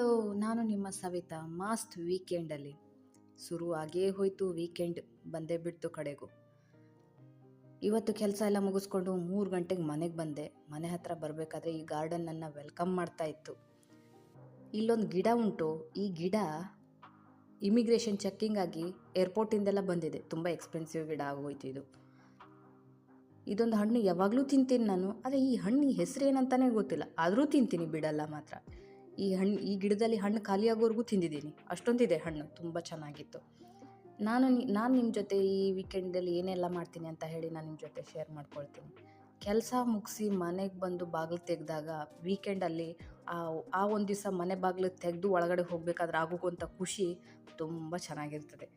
Hello, ನಾನು ನಿಮ್ಮ ಸವಿತಾ. ಮಸ್ತ್ ವೀಕೆಂಡಲ್ಲಿ ಶುರು ಆಗೇ ಹೋಯಿತು. ವೀಕೆಂಡ್ ಬಂದೇ ಬಿಡ್ತು ಕಡೆಗೂ. ಇವತ್ತು ಕೆಲಸ ಎಲ್ಲ ಮುಗಿಸ್ಕೊಂಡು 3 ಗಂಟೆಗೆ ಮನೆಗೆ ಬಂದೆ. ಮನೆ ಹತ್ರ ಬರಬೇಕಾದ್ರೆ ಈ ಗಾರ್ಡನ್ ನನ್ನ ವೆಲ್ಕಮ್ ಮಾಡ್ತಾ ಇತ್ತು. ಇಲ್ಲೊಂದು ಗಿಡ ಉಂಟು. ಈ ಗಿಡ ಇಮಿಗ್ರೇಷನ್ ಚೆಕ್ಕಿಂಗ್ ಆಗಿ ಏರ್ಪೋರ್ಟಿಂದೆಲ್ಲ ಬಂದಿದೆ. ತುಂಬ ಎಕ್ಸ್ಪೆನ್ಸಿವ್ ಗಿಡ ಆಗೋಯ್ತು ಇದೊಂದು ಹಣ್ಣು ಯಾವಾಗಲೂ ತಿಂತೀನಿ ನಾನು. ಆದರೆ ಈ ಹಣ್ಣು ಹೆಸರು ಏನಂತಾನೆ ಗೊತ್ತಿಲ್ಲ, ಆದರೂ ತಿಂತೀನಿ, ಬಿಡಲ್ಲ ಮಾತ್ರ. ಈ ಗಿಡದಲ್ಲಿ ಹಣ್ಣು ಖಾಲಿಯಾಗೋವರೆಗೂ ತಿಂದಿದ್ದೀನಿ. ಅಷ್ಟೊಂದಿದೆ ಹಣ್ಣು, ತುಂಬ ಚೆನ್ನಾಗಿತ್ತು. ನಾನು ನಿಮ್ಮ ಜೊತೆ ಈ ವೀಕೆಂಡಲ್ಲಿ ಏನೆಲ್ಲ ಮಾಡ್ತೀನಿ ಅಂತ ಹೇಳಿ ನಾನು ನಿಮ್ಮ ಜೊತೆ ಶೇರ್ ಮಾಡ್ಕೊಳ್ತೀನಿ. ಕೆಲಸ ಮುಗಿಸಿ ಮನೆಗೆ ಬಂದು ಬಾಗಿಲು ತೆಗೆದಾಗ ವೀಕೆಂಡಲ್ಲಿ ಆ ಒಂದು ದಿವಸ ಮನೆ ಬಾಗಿಲು ತೆಗೆದು ಒಳಗಡೆ ಹೋಗಬೇಕಾದ್ರೆ ಆಗೋವಂಥ ಖುಷಿ ತುಂಬ ಚೆನ್ನಾಗಿರ್ತದೆ.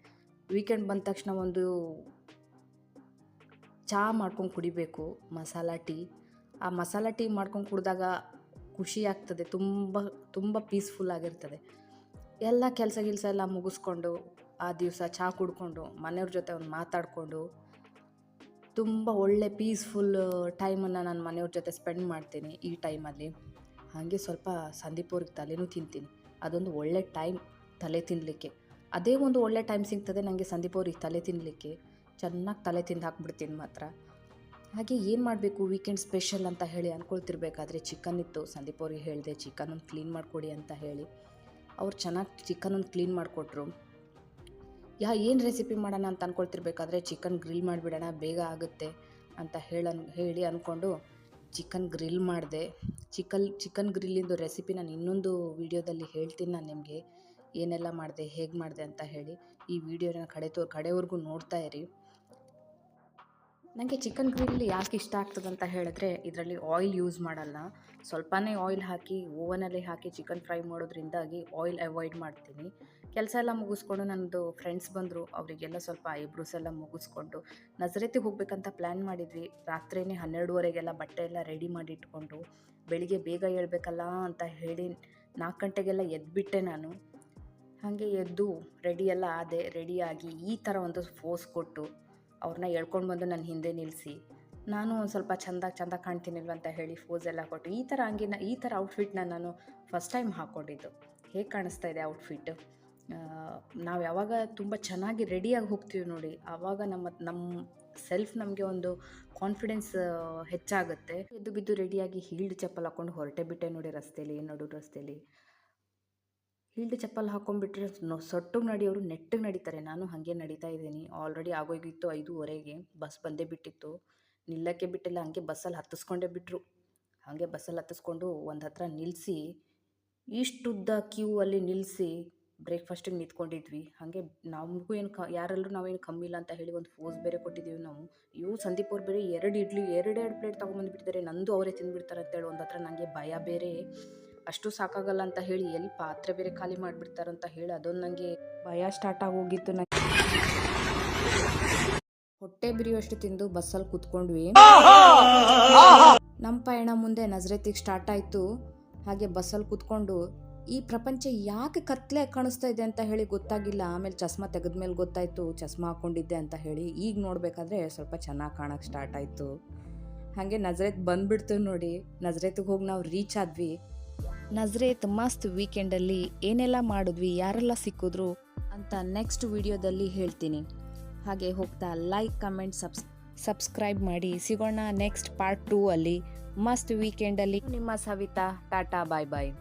ವೀಕೆಂಡ್ ಬಂದ ತಕ್ಷಣ ಒಂದು ಚಹಾ ಮಾಡ್ಕೊಂಡು ಕುಡಿಬೇಕು, ಮಸಾಲ ಟೀ. ಆ ಮಸಾಲ ಟೀ ಮಾಡ್ಕೊಂಡು ಕುಡಿದಾಗ ಖುಷಿ ಆಗ್ತದೆ, ತುಂಬ ತುಂಬ ಪೀಸ್ಫುಲ್ ಆಗಿರ್ತದೆ. ಎಲ್ಲ ಕೆಲಸ ಎಲ್ಲ ಮುಗಿಸ್ಕೊಂಡು ಆ ದಿವಸ ಚಹಾ ಕುಡ್ಕೊಂಡು ಮನೆಯವ್ರ ಜೊತೆ ಒಂದು ಮಾತಾಡಿಕೊಂಡು ತುಂಬ ಒಳ್ಳೆ ಪೀಸ್ಫುಲ್ ಟೈಮನ್ನು ನಾನು ಮನೆಯವ್ರ ಜೊತೆ ಸ್ಪೆಂಡ್ ಮಾಡ್ತೀನಿ ಈ ಟೈಮಲ್ಲಿ. ಹಾಗೆ ಸ್ವಲ್ಪ ಸಂದೀಪವ್ರಿಗೆ ತಲೆನೂ ತಿಂತೀನಿ. ಅದೊಂದು ಒಳ್ಳೆ ಟೈಮ್ ತಲೆ ತಿನ್ನಲಿಕ್ಕೆ. ಅದೇ ಒಂದು ಒಳ್ಳೆ ಟೈಮ್ ಸಿಗ್ತದೆ ನನಗೆ ಸಂದೀಪವ್ರಿಗೆ ತಲೆ ತಿನ್ನಲಿಕ್ಕೆ. ಚೆನ್ನಾಗಿ ತಲೆ ತಿಂದು ಹಾಕ್ಬಿಡ್ತೀನಿ ಮಾತ್ರ. ಹಾಗೆ ಏನು ಮಾಡಬೇಕು ವೀಕೆಂಡ್ ಸ್ಪೆಷಲ್ ಅಂತ ಹೇಳಿ ಅಂದ್ಕೊಳ್ತಿರ್ಬೇಕಾದ್ರೆ ಚಿಕನ್ ಇತ್ತು. ಸಂದೀಪ್ ಅವ್ರಿಗೆ ಹೇಳಿದೆ ಚಿಕನ್ ಒಂದು ಕ್ಲೀನ್ ಮಾಡಿಕೊಡಿ ಅಂತ ಹೇಳಿ. ಅವ್ರು ಚೆನ್ನಾಗಿ ಚಿಕನ್ ಒಂದು ಕ್ಲೀನ್ ಮಾಡಿಕೊಟ್ರು. ಏನು ರೆಸಿಪಿ ಮಾಡೋಣ ಅಂತ ಅಂದ್ಕೊಳ್ತಿರ್ಬೇಕಾದ್ರೆ ಚಿಕನ್ ಗ್ರಿಲ್ ಮಾಡಿಬಿಡೋಣ, ಬೇಗ ಆಗುತ್ತೆ ಅಂತ ಹೇಳಿ ಅಂದ್ಕೊಂಡು ಚಿಕನ್ ಗ್ರಿಲ್ ಮಾಡಿದೆ. ಚಿಕನ್ ಗ್ರಿಲ್ಲಿಂದು ರೆಸಿಪಿ ನಾನು ಇನ್ನೊಂದು ವೀಡಿಯೋದಲ್ಲಿ ಹೇಳ್ತೀನಿ ನಾನು ನಿಮಗೆ, ಏನೆಲ್ಲ ಮಾಡಿದೆ, ಹೇಗೆ ಮಾಡಿದೆ ಅಂತ ಹೇಳಿ. ಈ ವಿಡಿಯೋನ ಕಡೆವರೆಗೂ ನೋಡ್ತಾ ಇರಿ. ನನಗೆ ಚಿಕನ್ ಗ್ರಿಲ್ ಯಾಕೆ ಇಷ್ಟ ಆಗ್ತದಂತ ಹೇಳಿದ್ರೆ, ಇದರಲ್ಲಿ ಆಯಿಲ್ ಯೂಸ್ ಮಾಡಲ್ಲ. ಸ್ವಲ್ಪನೇ ಆಯಿಲ್ ಹಾಕಿ ಓವನಲ್ಲಿ ಹಾಕಿ ಚಿಕನ್ ಫ್ರೈ ಮಾಡೋದ್ರಿಂದಾಗಿ ಆಯಿಲ್ ಅವಾಯ್ಡ್ ಮಾಡ್ತೀನಿ. ಕೆಲಸ ಎಲ್ಲ ಮುಗಿಸ್ಕೊಂಡು ನನ್ನದು ಫ್ರೆಂಡ್ಸ್ ಬಂದರು. ಅವರಿಗೆಲ್ಲ ಸ್ವಲ್ಪ ಐಬ್ರೋಸ್ ಎಲ್ಲ ಮುಗಿಸ್ಕೊಂಡು ನಜರತಿಗೆ ಹೋಗ್ಬೇಕಂತ ಪ್ಲ್ಯಾನ್ ಮಾಡಿದ್ವಿ. ರಾತ್ರಿಯೇ 12:30 ಬಟ್ಟೆ ಎಲ್ಲ ರೆಡಿ ಮಾಡಿ ಇಟ್ಕೊಂಡು ಬೆಳಿಗ್ಗೆ ಬೇಗ ಹೇಳ್ಬೇಕಲ್ಲ ಅಂತ ಹೇಳಿ 4 ಗಂಟೆಗೆಲ್ಲ ಎದ್ದುಬಿಟ್ಟೆ ನಾನು. ಹಾಗೆ ಎದ್ದು ರೆಡಿಯೆಲ್ಲ ಆದೆ. ರೆಡಿಯಾಗಿ ಈ ಥರ ಒಂದು ಫೋಸ್ ಕೊಟ್ಟು ಅವ್ರನ್ನ ಹೇಳ್ಕೊಂಡು ಬಂದು ನನ್ನ ಹಿಂದೆ ನಿಲ್ಲಿಸಿ, ನಾನು ಒಂದು ಸ್ವಲ್ಪ ಚೆಂದ ಕಾಣ್ತೀನಿಲ್ವ ಅಂತ ಹೇಳಿ ಫೋಸ್ ಎಲ್ಲ ಕೊಟ್ಟು ಈ ಥರ ಔಟ್ಫಿಟ್ನ ನಾನು ಫಸ್ಟ್ ಟೈಮ್ ಹಾಕ್ಕೊಂಡಿದ್ದು. ಹೇಗೆ ಕಾಣಿಸ್ತಾ ಇದೆ ಔಟ್ಫಿಟ್? ನಾವು ಯಾವಾಗ ತುಂಬ ಚೆನ್ನಾಗಿ ರೆಡಿಯಾಗಿ ಹೋಗ್ತೀವಿ ನೋಡಿ, ಆವಾಗ ನಮ್ಮ ಸೆಲ್ಫ್ ನಮಗೆ ಒಂದು ಕಾನ್ಫಿಡೆನ್ಸ್ ಹೆಚ್ಚಾಗುತ್ತೆ. ಎದ್ದು ಬಿದ್ದು ರೆಡಿಯಾಗಿ ಹೀಲ್ಡ್ ಚಪ್ಪಲ್ ಹಾಕ್ಕೊಂಡು ಹೊರಟೆ ಬಿಟ್ಟೆ ನೋಡಿ ನಡು ರಸ್ತೆಯಲ್ಲಿ. ಹೀಲ್ಡ್ ಚಪ್ಪಲ್ ಹಾಕ್ಕೊಂಡ್ಬಿಟ್ರೆ ಸೊಟ್ಟಿಗೆ ನಡೆಯೋರು ನೆಟ್ಟಿಗೆ ನಡೀತಾರೆ. ನಾನು ಹಾಗೆ ನಡೀತಾ ಇದ್ದೀನಿ. ಆಲ್ರೆಡಿ ಆಗೋಗಿತ್ತು 5:30. ಬಸ್ ಬಂದೇ ಬಿಟ್ಟಿತ್ತು. ನಿಲ್ಲಕ್ಕೆ ಬಿಟ್ಟಿಲ್ಲ, ಹಾಗೆ ಬಸ್ಸಲ್ಲಿ ಹತ್ತಿಸ್ಕೊಂಡೇ ಬಿಟ್ಟರು. ಹಾಗೆ ಬಸ್ಸಲ್ಲಿ ಹತ್ತಿಸ್ಕೊಂಡು ಒಂದು ಹತ್ರ ನಿಲ್ಲಿಸಿ, ಇಷ್ಟುದ್ದ ಕ್ಯೂ ಅಲ್ಲಿ ನಿಲ್ಲಿಸಿ ಬ್ರೇಕ್ಫಾಸ್ಟಿಗೆ ನಿಂತ್ಕೊಂಡಿದ್ವಿ. ಹಾಗೆ ನಮಗೂ ಏನು ಯಾರೆಲ್ಲರೂ ನಾವೇನು ಕಮ್ಮಿ ಇಲ್ಲ ಅಂತ ಹೇಳಿ ಒಂದು ಫೋಸ್ ಬೇರೆ ಕೊಟ್ಟಿದ್ದೀವಿ ನಾವು. ಸಂದೀಪ್ ಅವ್ರು ಬೇರೆ 2 ಇಡ್ಲಿ 2 ಪ್ಲೇಟ್ ತೊಗೊಂಬಂದುಬಿಟ್ಟಿದ್ದಾರೆ. ನಂದು ಅವರೇ ತಿಂದುಬಿಡ್ತಾರೆ ಅಂತೇಳಿ ಒಂದು ಹತ್ರ ನನಗೆ ಭಯ ಬೇರೆ. ಅಷ್ಟು ಸಾಕಾಗಲ್ಲ ಅಂತ ಹೇಳಿ ಎಲ್ಲಿ ಪಾತ್ರೆ ಬೇರೆ ಖಾಲಿ ಮಾಡಿಬಿಡ್ತಾರಂತ ಹೇಳಿ ಅದೊಂದು ನನಗೆ ಭಯ ಸ್ಟಾರ್ಟ್ ಆಗೋಗಿತ್ತು. ಹೊಟ್ಟೆ ಬಿರಿಯುವಷ್ಟು ತಿಂದು ಬಸ್ಸಲ್ಲಿ ಕೂತ್ಕೊಂಡ್ವಿ. ನಮ್ಮ ಪಯಣ ಮುಂದೆ ನಜರತಿಗೆ ಸ್ಟಾರ್ಟ್ ಆಯಿತು. ಹಾಗೆ ಬಸ್ಸಲ್ಲಿ ಕೂತ್ಕೊಂಡು ಈ ಪ್ರಪಂಚ ಯಾಕೆ ಕತ್ಲೆ ಕಾಣಿಸ್ತಾ ಇದೆ ಅಂತ ಹೇಳಿ ಗೊತ್ತಾಗಿಲ್ಲ. ಆಮೇಲೆ ಚಸ್ಮಾ ತೆಗೆದ್ಮೇಲೆ ಗೊತ್ತಾಯಿತು ಚಸ್ಮಾ ಹಾಕ್ಕೊಂಡಿದ್ದೆ ಅಂತ ಹೇಳಿ. ಈಗ ನೋಡಬೇಕಾದ್ರೆ ಸ್ವಲ್ಪ ಚೆನ್ನಾಗಿ ಕಾಣೋಕ್ಕೆ ಸ್ಟಾರ್ಟ್ ಆಯಿತು. ಹಾಗೆ ನಜರತ್ ಬಂದುಬಿಡ್ತು ನೋಡಿ. ನಜರತಿಗೆ ಹೋಗಿ ನಾವು ರೀಚ್ ಆದ್ವಿ. ನಜರೇತ್ ಮಸ್ತ್ ವೀಕೆಂಡಲ್ಲಿ ಏನೆಲ್ಲ ಮಾಡಿದ್ವಿ, ಯಾರೆಲ್ಲ ಸಿಕ್ಕಿದ್ರು ಅಂತ ನೆಕ್ಸ್ಟ್ ವಿಡಿಯೋದಲ್ಲಿ ಹೇಳ್ತೀನಿ. ಹಾಗೆ ಹೋಗ್ತಾ ಲೈಕ್, ಕಮೆಂಟ್, ಸಬ್ಸ್ಕ್ರೈಬ್ ಮಾಡಿ. ಸಿಗೋಣ ನೆಕ್ಸ್ಟ್ ಪಾರ್ಟ್ 2 ಅಲ್ಲಿ ಮಸ್ತ್ ವೀಕೆಂಡಲ್ಲಿ. ನಿಮ್ಮ ಸವಿತಾ. ಟಾಟಾ, ಬಾಯ್ ಬಾಯ್.